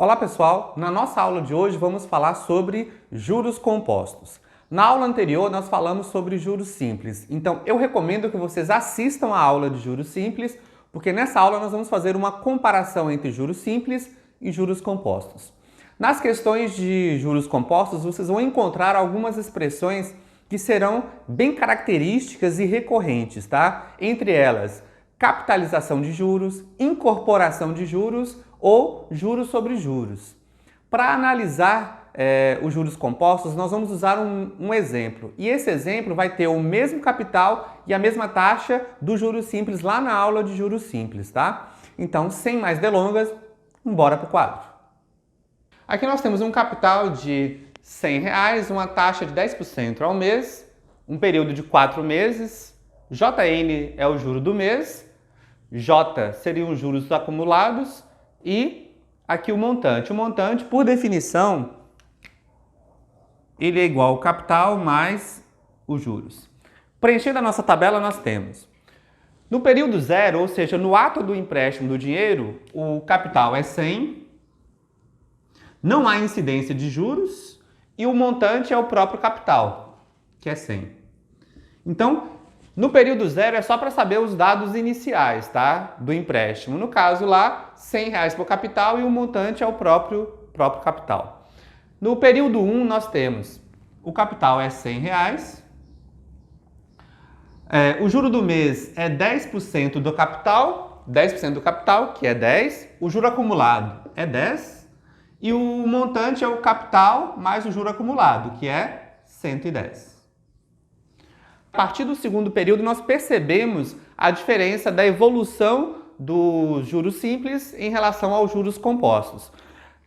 Olá pessoal, na nossa aula de hoje vamos falar sobre juros compostos. Na aula anterior nós falamos sobre juros simples, então eu recomendo que vocês assistam a aula de juros simples, porque nessa aula nós vamos fazer uma comparação entre juros simples e juros compostos. Nas questões de juros compostos vocês vão encontrar algumas expressões que serão bem características e recorrentes, tá? Entre elas, capitalização de juros, incorporação de juros ou juros sobre juros. Para analisar os juros compostos, nós vamos usar um exemplo. E esse exemplo vai ter o mesmo capital e a mesma taxa do juros simples lá na aula de juros simples, tá? Então, sem mais delongas, bora para o quadro. Aqui nós temos um capital de R$100, uma taxa de 10% ao mês, um período de 4 meses, JN é o juro do mês, J seriam os juros acumulados e aqui o montante. O montante, por definição, ele é igual ao capital mais os juros. Preenchendo a nossa tabela, nós temos no período zero, ou seja, no ato do empréstimo do dinheiro, o capital é 100, não há incidência de juros e o montante é o próprio capital, que é 100. Então, no período zero é só para saber os dados iniciais, tá? Do empréstimo. No caso lá, R$100 por capital e o montante é o próprio capital. No período 1 nós temos o capital é R$100, o juro do mês é 10% do capital, que é 10, o juro acumulado é 10 e o montante é o capital mais o juro acumulado, que é 110. A partir do segundo período, nós percebemos a diferença da evolução dos juros simples em relação aos juros compostos.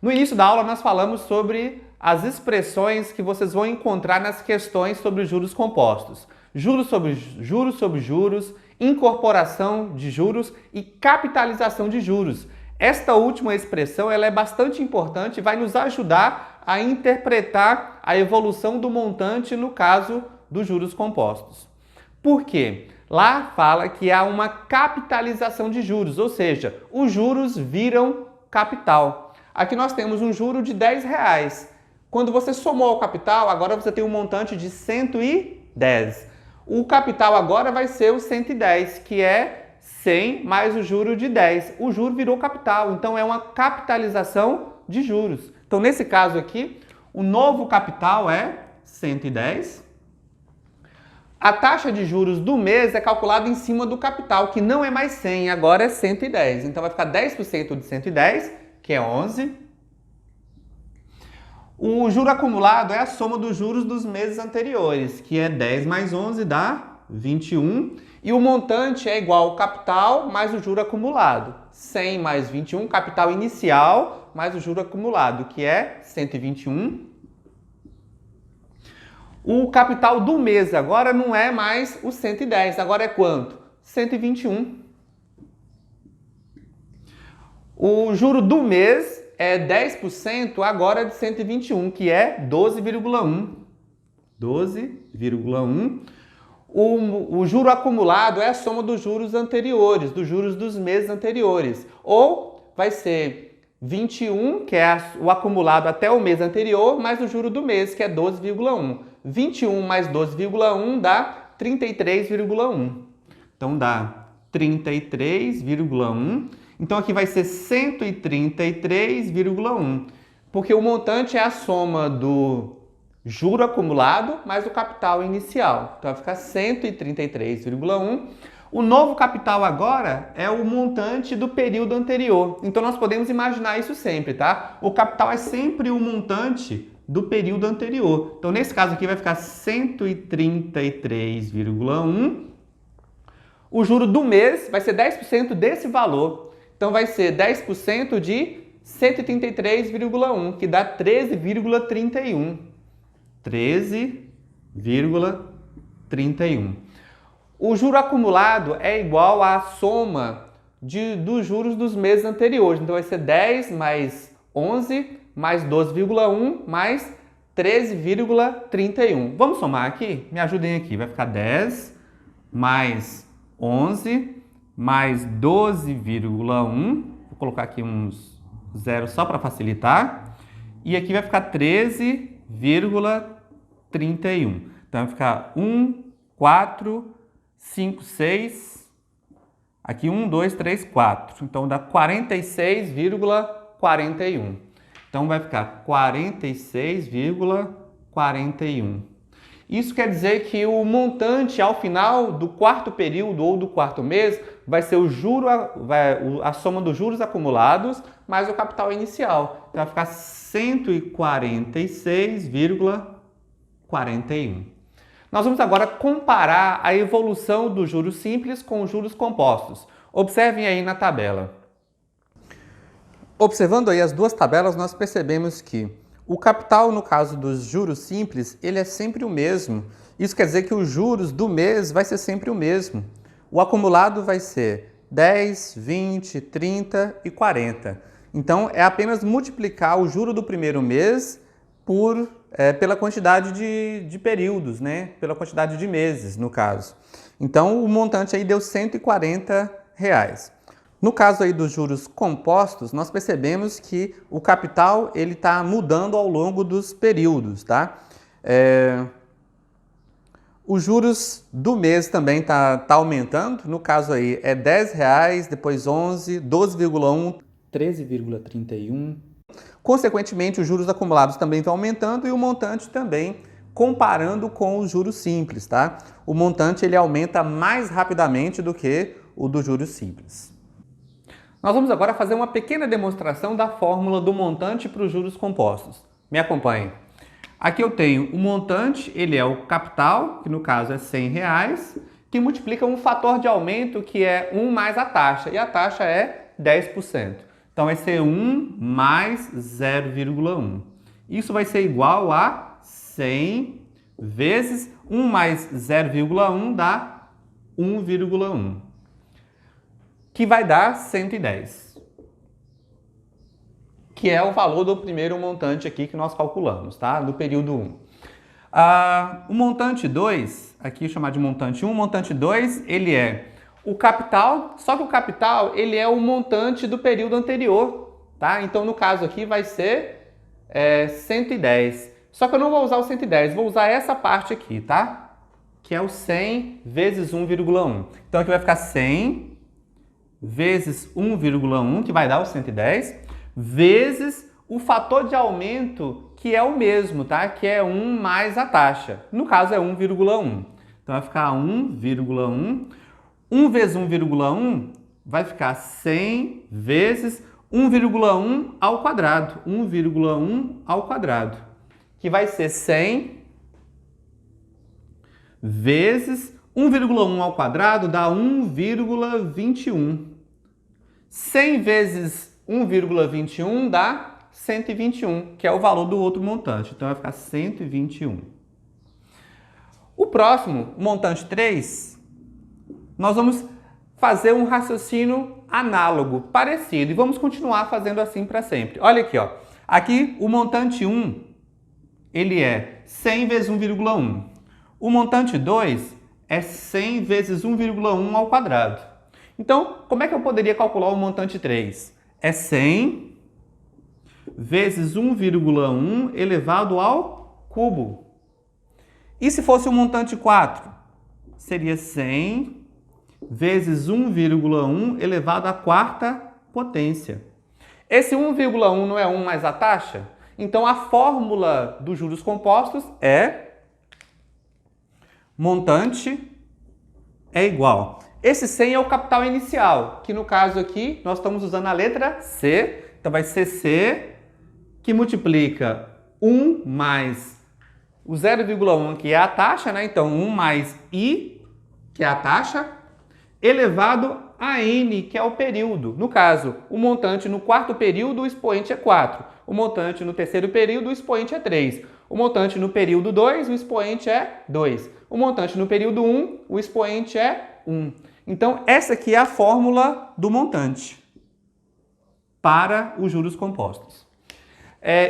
No início da aula, nós falamos sobre as expressões que vocês vão encontrar nas questões sobre os juros compostos. Juros sobre juros, incorporação de juros e capitalização de juros. Esta última expressão ela é bastante importante e vai nos ajudar a interpretar a evolução do montante no caso dos juros compostos. Por quê? Lá fala que há uma capitalização de juros, ou seja, os juros viram capital. Aqui nós temos um juro de R$10. Quando você somou ao capital, agora você tem um montante de 110. O capital agora vai ser o 110, que é 100 mais o juro de 10. O juro virou capital, então é uma capitalização de juros. Então, nesse caso aqui, o novo capital é 110. A taxa de juros do mês é calculada em cima do capital, que não é mais 100, agora é 110. Então vai ficar 10% de 110, que é 11. O juro acumulado é a soma dos juros dos meses anteriores, que é 10 mais 11 dá 21. E o montante é igual ao capital mais o juro acumulado. 100 mais 21, capital inicial, mais o juro acumulado, que é 121. O capital do mês agora não é mais o 110, agora é quanto? 121. O juro do mês é 10% agora de 121, que é 12,1. 12,1. O juro acumulado é a soma dos juros anteriores, dos juros dos meses anteriores. Ou vai ser 21, que é o acumulado até o mês anterior, mais o juro do mês, que é 12,1. 21 mais 12,1 dá 33,1. Então dá 33,1. Então aqui vai ser 133,1. Porque o montante é a soma do juro acumulado mais o capital inicial. Então vai ficar 133,1. O novo capital agora é o montante do período anterior. Então nós podemos imaginar isso sempre, tá? O capital é sempre o montante do período anterior. Então nesse caso aqui vai ficar 133,1. O juro do mês vai ser 10% desse valor. Então vai ser 10% de 133,1, que dá 13,31. 13,31. O juro acumulado é igual à soma dos juros dos meses anteriores. Então vai ser 10 mais 11 mais 12,1 mais 13,31. Vamos somar aqui? Me ajudem aqui. Vai ficar 10 mais 11 mais 12,1. Vou colocar aqui uns zero só para facilitar. E aqui vai ficar 13,31. Então vai ficar 1, 4, 5, 6. Aqui 1, 2, 3, 4. Então dá 46,41. Então vai ficar 46,41. Isso quer dizer que o montante ao final do quarto período ou do quarto mês vai ser a soma dos juros acumulados mais o capital inicial. Então vai ficar 146,41. Nós vamos agora comparar a evolução dos juros simples com os juros compostos. Observem aí na tabela. Observando aí as duas tabelas, nós percebemos que o capital, no caso dos juros simples, ele é sempre o mesmo. Isso quer dizer que os juros do mês vai ser sempre o mesmo. O acumulado vai ser 10, 20, 30 e 40. Então, é apenas multiplicar o juro do primeiro mês pela quantidade de períodos, né? Pela quantidade de meses, no caso. Então, o montante aí deu R$140. No caso aí dos juros compostos, nós percebemos que o capital ele está mudando ao longo dos períodos, tá? Os juros do mês também tá aumentando. No caso aí é R$10, depois 11, 12,1, 13,31. Consequentemente, os juros acumulados também estão aumentando e o montante também, comparando com os juros simples, tá? O montante ele aumenta mais rapidamente do que o dos juros simples. Nós vamos agora fazer uma pequena demonstração da fórmula do montante para os juros compostos. Me acompanhe. Aqui eu tenho o montante, ele é o capital, que no caso é R$100, que multiplica um fator de aumento que é 1 mais a taxa, e a taxa é 10%. Então vai ser 1 mais 0,1. Isso vai ser igual a 100 vezes 1 mais 0,1 dá 1,1. Que vai dar 110, que é o valor do primeiro montante aqui que nós calculamos, tá? Do período 1. O montante 2, aqui chamar de montante 1, o montante 2, ele é o capital, só que o capital, ele é o montante do período anterior, tá? Então, no caso aqui, vai ser 110. Só que eu não vou usar o 110, vou usar essa parte aqui, tá? Que é o 100 vezes 1,1. Então, aqui vai ficar 100 vezes 1,1, que vai dar o 110, vezes o fator de aumento, que é o mesmo, tá? Que é 1 mais a taxa. No caso, é 1,1. Então, vai ficar 1,1. 1 vezes 1,1 vai ficar 100 vezes 1,1 ao quadrado. 1,1 ao quadrado. Que vai ser 100 vezes 1,1 ao quadrado dá 1,21. 100 vezes 1,21 dá 121, que é o valor do outro montante. Então, vai ficar 121. O próximo, montante 3, nós vamos fazer um raciocínio análogo, parecido, e vamos continuar fazendo assim para sempre. Olha aqui, ó. Aqui, o montante 1, ele é 100 vezes 1,1. O montante 2 é 100 vezes 1,1 ao quadrado. Então, como é que eu poderia calcular o montante 3? É 100 vezes 1,1 elevado ao cubo. E se fosse o montante 4? Seria 100 vezes 1,1 elevado à quarta potência. Esse 1,1 não é 1 mais a taxa? Então, a fórmula dos juros compostos é montante é igual. Esse 100 é o capital inicial, que no caso aqui nós estamos usando a letra C. Então vai ser C, que multiplica 1 mais o 0,1, que é a taxa, né? Então 1 mais I, que é a taxa, elevado a N, que é o período. No caso, o montante no quarto período, o expoente é 4. O montante no terceiro período, o expoente é 3. O montante no período 2, o expoente é 2. O montante no período 1, o expoente é 1. Então, essa aqui é a fórmula do montante para os juros compostos.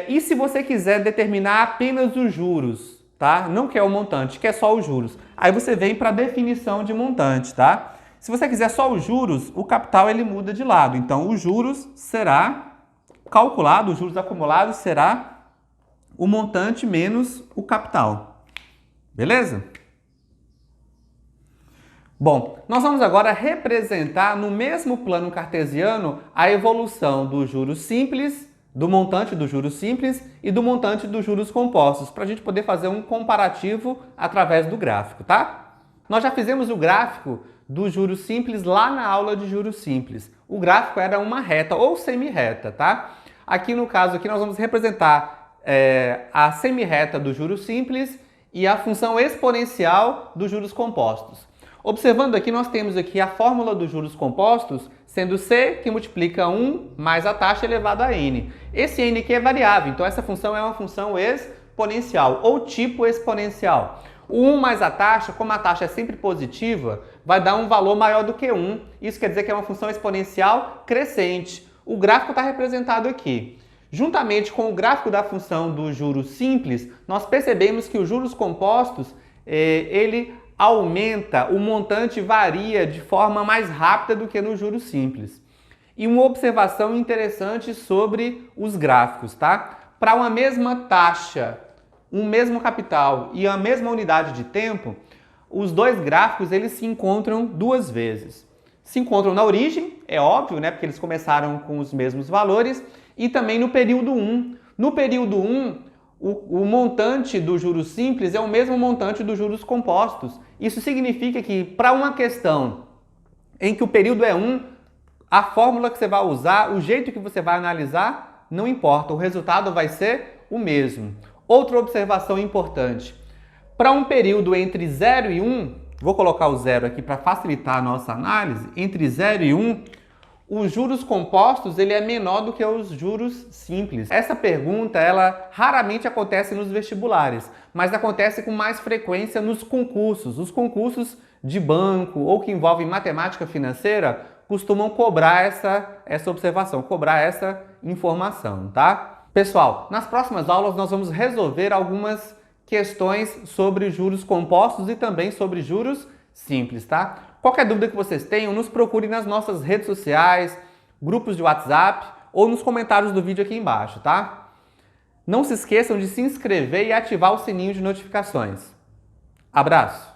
E se você quiser determinar apenas os juros, tá? Não quer o montante, quer só os juros. Aí você vem para a definição de montante, tá? Se você quiser só os juros, o capital ele muda de lado. Então, os juros será calculado, os juros acumulados, será o montante menos o capital. Beleza? Bom, nós vamos agora representar no mesmo plano cartesiano a evolução dos juros simples, do montante dos juros simples e do montante dos juros compostos, para a gente poder fazer um comparativo através do gráfico, tá? Nós já fizemos o gráfico dos juros simples lá na aula de juros simples. O gráfico era uma reta ou semi-reta, tá? Aqui no caso aqui nós vamos representar a semi-reta dos juros simples e a função exponencial dos juros compostos. Observando aqui, nós temos aqui a fórmula dos juros compostos, sendo C que multiplica 1 mais a taxa elevado a N. Esse N aqui é variável, então essa função é uma função exponencial ou tipo exponencial. O 1 mais a taxa, como a taxa é sempre positiva, vai dar um valor maior do que 1. Isso quer dizer que é uma função exponencial crescente. O gráfico está representado aqui. Juntamente com o gráfico da função dos juros simples, nós percebemos que os juros compostos, ele aumenta, o montante varia de forma mais rápida do que nos juros simples. E uma observação interessante sobre os gráficos, tá? Para uma mesma taxa, um mesmo capital e a mesma unidade de tempo, os dois gráficos eles se encontram duas vezes. Se encontram na origem, é óbvio, né? Porque eles começaram com os mesmos valores, e também no período 1. No período 1, o montante dos juros simples é o mesmo montante dos juros compostos. Isso significa que para uma questão em que o período é 1, a fórmula que você vai usar, o jeito que você vai analisar, não importa, o resultado vai ser o mesmo. Outra observação importante, para um período entre 0 e 1, vou colocar o 0 aqui para facilitar a nossa análise, entre 0 e 1, os juros compostos ele é menor do que os juros simples. Essa pergunta ela raramente acontece nos vestibulares, mas acontece com mais frequência nos concursos. Os concursos de banco ou que envolvem matemática financeira costumam cobrar essa observação, cobrar essa informação, tá? Pessoal, nas próximas aulas nós vamos resolver algumas questões sobre juros compostos e também sobre juros simples, tá? Qualquer dúvida que vocês tenham, nos procurem nas nossas redes sociais, grupos de WhatsApp ou nos comentários do vídeo aqui embaixo, tá? Não se esqueçam de se inscrever e ativar o sininho de notificações. Abraço!